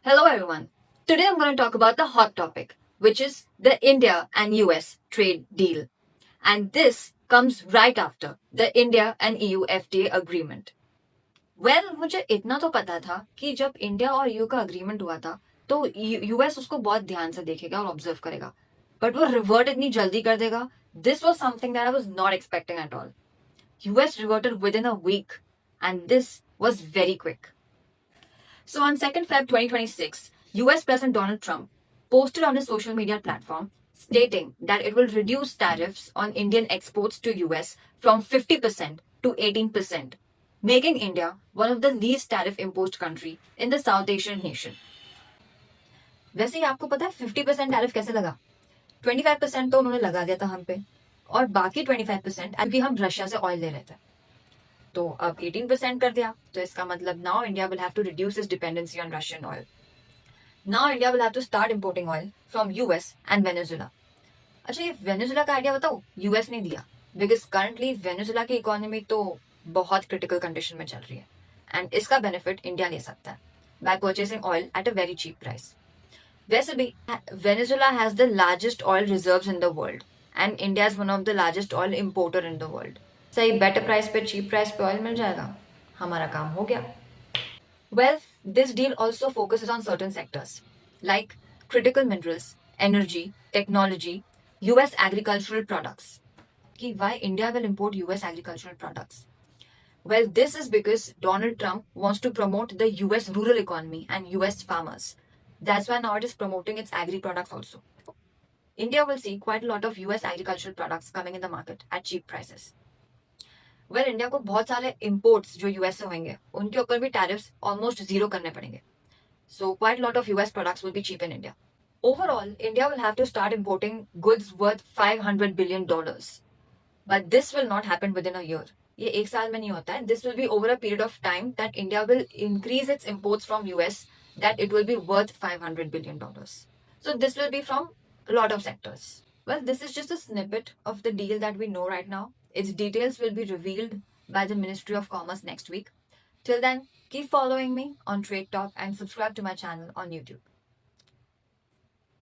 Hello, everyone. Today I'm going to talk about the hot topic, which is the India and US trade deal. And this comes right after the India and EU FTA agreement. Well, मुझे इतना तो पता था कि जब India और US का agreement हुआ था तो यूएस उसको बहुत ध्यान से देखेगा और ऑब्जर्व करेगा, बट वो रिवर्ट इतनी जल्दी कर देगा. This was something that I was not expecting at all. US reverted within a week and this was very quick. So on 2nd Feb 2026, US President Donald Trump posted on his social media platform stating that it will reduce tariffs on Indian exports to US from 50% to 18%, making India one of the least tariff imposed country in the South Asian nation. वैसे ही आपको पता है 50% tariff कैसे लगा? 25% तो उन्होंने लगा दिया था हम पे, और बाकी 25% क्योंकि हम रशिया से ऑयल ले रहे थे, तो अब 18% कर दिया. तो इसका मतलब now India will have to reduce its dependency on Russian oil. Now India will have to start importing oil from US and Venezuela. अच्छा, ये वेनेजुला का आइडिया बताओ, यूएस ने दिया बिकॉज करंटली वेनेजुला की इकोनॉमी तो बहुत क्रिटिकल कंडीशन में चल रही है, एंड इसका बेनिफिट इंडिया ले सकता है by purchasing oil at a very cheap price. वैसे भी Venezuela has the largest oil reserves in the world and India is one of the largest oil importer in the world. सही better price पे, cheap price पे oil मिल जाएगा, हमारा काम हो गया. Well, this deal also focuses on certain sectors like critical minerals, energy, technology, US agricultural products. Ki why India will import US agricultural products? Well, this is because Donald Trump wants to promote the US rural economy and US farmers. That's why now it is promoting its agri products also. India will see quite a lot of US agricultural products coming in the market at cheap prices. Well India को बहुत सारे imports जो US से होंगे उनके ऊपर भी tariffs almost zero करने पड़ेंगे. So quite lot of US products will be cheap in India. Overall India will have to start importing goods worth $500 billion, but this will not happen within a year. ये एक साल में नहीं होता है. This will be over a period of time that India will increase its imports from US, that it will be worth $500 billion. So this will be from a lot of sectors. Well, this is just a snippet of the deal that we know right now. Its details will be revealed by the Ministry of Commerce next week. Till then, keep following me on Trade Talk and subscribe to my channel on YouTube.